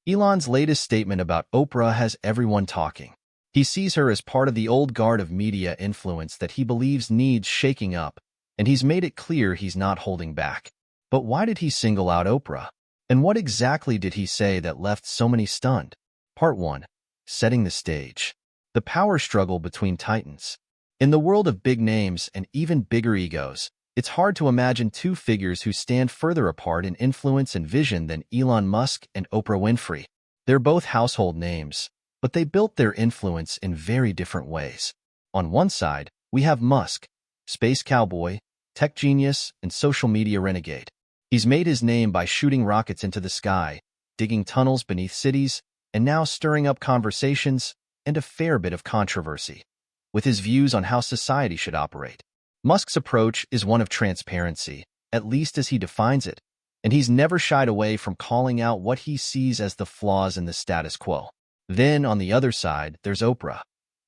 Elon's latest statement about Oprah has everyone talking. He sees her as part of the old guard of media influence that he believes needs shaking up, and he's made it clear he's not holding back. But why did he single out Oprah? And what exactly did he say that left so many stunned? Part 1. Setting the stage. The power struggle between titans. In the world of big names and even bigger egos, it's hard to imagine two figures who stand further apart in influence and vision than Elon Musk and Oprah Winfrey. They're both household names, but they built their influence in very different ways. On one side, we have Musk, space cowboy, tech genius, and social media renegade. He's made his name by shooting rockets into the sky, digging tunnels beneath cities, and now stirring up conversations and a fair bit of controversy with his views on how society should operate. Musk's approach is one of transparency, at least as he defines it, and he's never shied away from calling out what he sees as the flaws in the status quo. Then, on the other side, there's Oprah,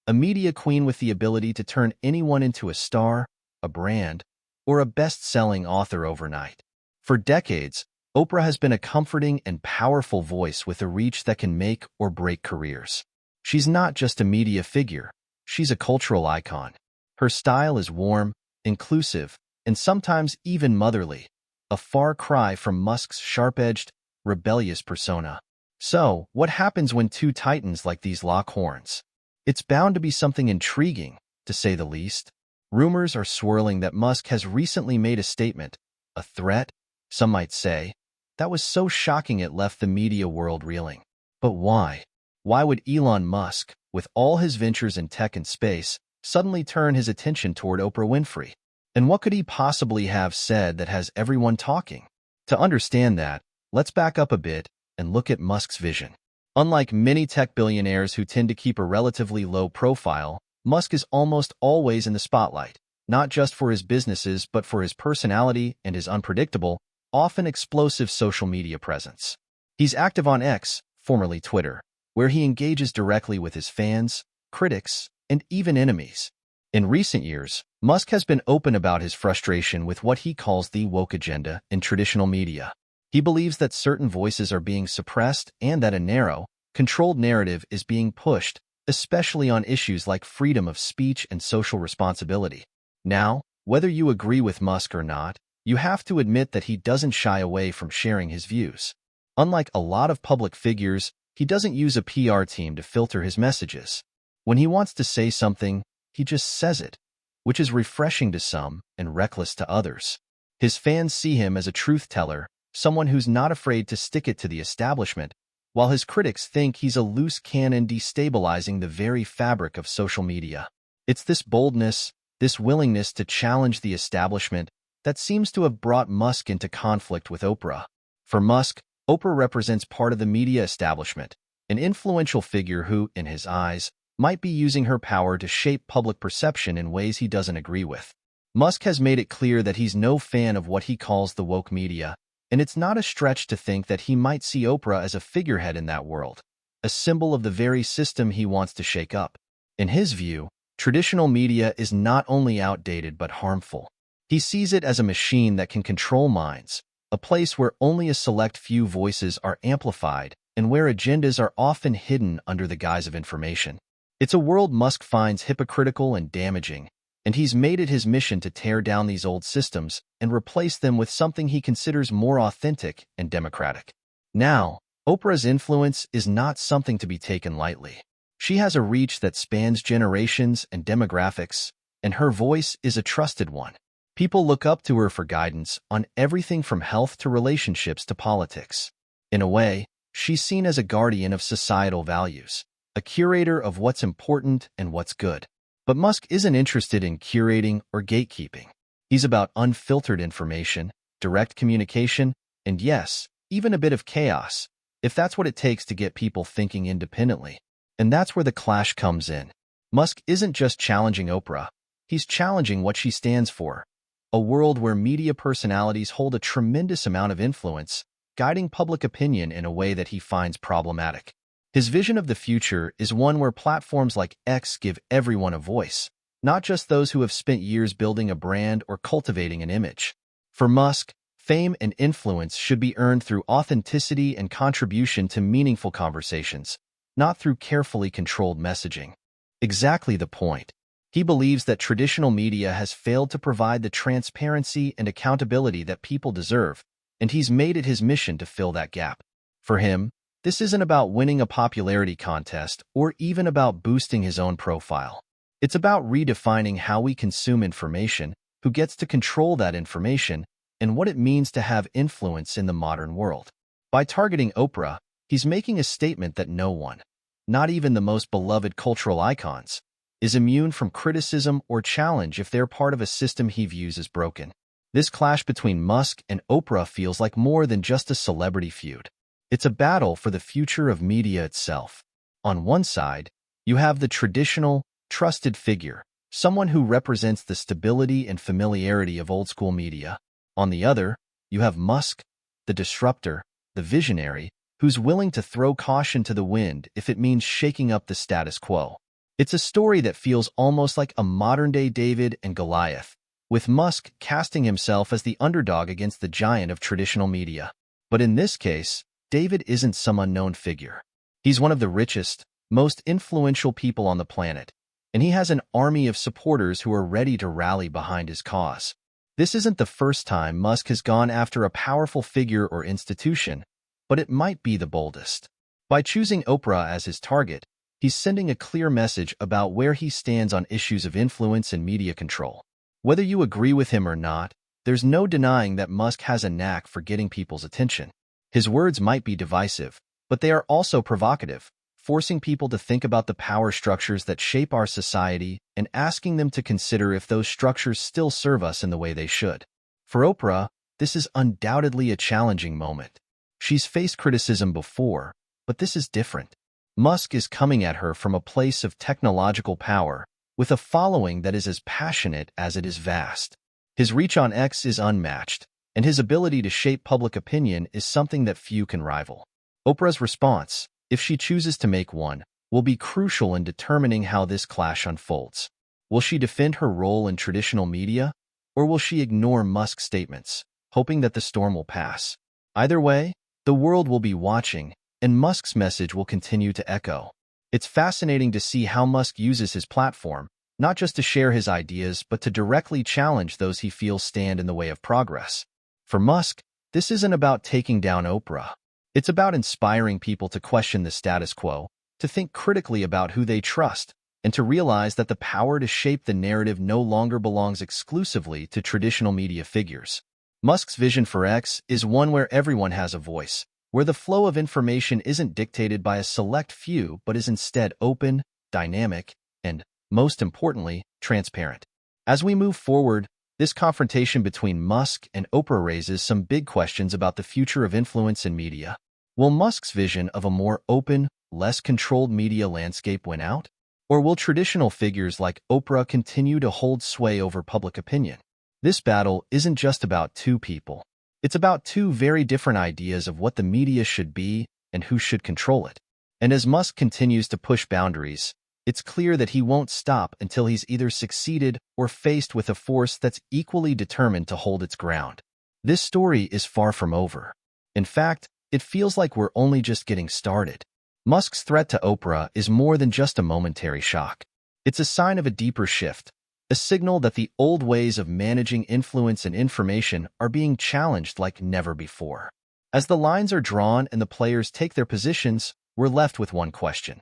a media queen with the ability to turn anyone into a star, a brand, or a best-selling author overnight. For decades, Oprah has been a comforting and powerful voice with a reach that can make or break careers. She's not just a media figure, she's a cultural icon. Her style is warm, inclusive, and sometimes even motherly, a far cry from Musk's sharp-edged, rebellious persona. So, what happens when two titans like these lock horns? It's bound to be something intriguing, to say the least. Rumors are swirling that Musk has recently made a statement, a threat, some might say, that was so shocking it left the media world reeling. But why? Why would Elon Musk, with all his ventures in tech and space, suddenly turn his attention toward Oprah Winfrey? And what could he possibly have said that has everyone talking? To understand that, let's back up a bit and look at Musk's vision. Unlike many tech billionaires who tend to keep a relatively low profile, Musk is almost always in the spotlight, not just for his businesses but for his personality and his unpredictable, often explosive social media presence. He's active on X, formerly Twitter, where he engages directly with his fans, critics, and even enemies. In recent years, Musk has been open about his frustration with what he calls the woke agenda in traditional media. He believes that certain voices are being suppressed and that a narrow, controlled narrative is being pushed, especially on issues like freedom of speech and social responsibility. Now, whether you agree with Musk or not, you have to admit that he doesn't shy away from sharing his views. Unlike a lot of public figures, he doesn't use a PR team to filter his messages. When he wants to say something, he just says it, which is refreshing to some and reckless to others. His fans see him as a truth teller, someone who's not afraid to stick it to the establishment, while his critics think he's a loose cannon destabilizing the very fabric of social media. It's this boldness, this willingness to challenge the establishment, that seems to have brought Musk into conflict with Oprah. For Musk, Oprah represents part of the media establishment, an influential figure who, in his eyes, might be using her power to shape public perception in ways he doesn't agree with. Musk has made it clear that he's no fan of what he calls the woke media, and it's not a stretch to think that he might see Oprah as a figurehead in that world, a symbol of the very system he wants to shake up. In his view, traditional media is not only outdated but harmful. He sees it as a machine that can control minds, a place where only a select few voices are amplified and where agendas are often hidden under the guise of information. It's a world Musk finds hypocritical and damaging, and he's made it his mission to tear down these old systems and replace them with something he considers more authentic and democratic. Now, Oprah's influence is not something to be taken lightly. She has a reach that spans generations and demographics, and her voice is a trusted one. People look up to her for guidance on everything from health to relationships to politics. In a way, she's seen as a guardian of societal values, a curator of what's important and what's good. But Musk isn't interested in curating or gatekeeping. He's about unfiltered information, direct communication, and yes, even a bit of chaos, if that's what it takes to get people thinking independently. And that's where the clash comes in. Musk isn't just challenging Oprah, he's challenging what she stands for. A world where media personalities hold a tremendous amount of influence, guiding public opinion in a way that he finds problematic. His vision of the future is one where platforms like X give everyone a voice, not just those who have spent years building a brand or cultivating an image. For Musk, Fame and influence should be earned through authenticity and contribution to meaningful conversations, not through carefully controlled messaging. Exactly the point. He believes that traditional media has failed to provide the transparency and accountability that people deserve, and he's made it his mission to fill that gap. For him, this isn't about winning a popularity contest or even about boosting his own profile. It's about redefining how we consume information, who gets to control that information, and what it means to have influence in the modern world. By targeting Oprah, he's making a statement that no one, not even the most beloved cultural icons, is immune from criticism or challenge if they're part of a system he views as broken. This clash between Musk and Oprah feels like more than just a celebrity feud. It's a battle for the future of media itself. On one side, you have the traditional, trusted figure, someone who represents the stability and familiarity of old-school media. On the other, you have Musk, the disruptor, the visionary, who's willing to throw caution to the wind if it means shaking up the status quo. It's a story that feels almost like a modern-day David and Goliath, with Musk casting himself as the underdog against the giant of traditional media. But in this case, David isn't some unknown figure. He's one of the richest, most influential people on the planet, and he has an army of supporters who are ready to rally behind his cause. This isn't the first time Musk has gone after a powerful figure or institution, but it might be the boldest. By choosing Oprah as his target, he's sending a clear message about where he stands on issues of influence and media control. Whether you agree with him or not, there's no denying that Musk has a knack for getting people's attention. His words might be divisive, but they are also provocative, forcing people to think about the power structures that shape our society and asking them to consider if those structures still serve us in the way they should. For Oprah, this is undoubtedly a challenging moment. She's faced criticism before, but this is different. Musk is coming at her from a place of technological power, with a following that is as passionate as it is vast. His reach on X is unmatched, and his ability to shape public opinion is something that few can rival. Oprah's response, if she chooses to make one, will be crucial in determining how this clash unfolds. Will she defend her role in traditional media, or will she ignore Musk's statements, hoping that the storm will pass? Either way, the world will be watching, and Musk's message will continue to echo. It's fascinating to see how Musk uses his platform, not just to share his ideas, but to directly challenge those he feels stand in the way of progress. For Musk, this isn't about taking down Oprah. It's about inspiring people to question the status quo, to think critically about who they trust, and to realize that the power to shape the narrative no longer belongs exclusively to traditional media figures. Musk's vision for X is one where everyone has a voice, where the flow of information isn't dictated by a select few but is instead open, dynamic, and, most importantly, transparent. As we move forward, this confrontation between Musk and Oprah raises some big questions about the future of influence in media. Will Musk's vision of a more open, less controlled media landscape win out? Or will traditional figures like Oprah continue to hold sway over public opinion? This battle isn't just about two people. It's about two very different ideas of what the media should be and who should control it. And as Musk continues to push boundaries, it's clear that he won't stop until he's either succeeded or faced with a force that's equally determined to hold its ground. This story is far from over. In fact, it feels like we're only just getting started. Musk's threat to Oprah is more than just a momentary shock. It's a sign of a deeper shift, a signal that the old ways of managing influence and information are being challenged like never before. As the lines are drawn and the players take their positions, we're left with one question.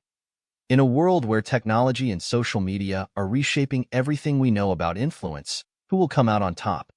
In a world where technology and social media are reshaping everything we know about influence, who will come out on top?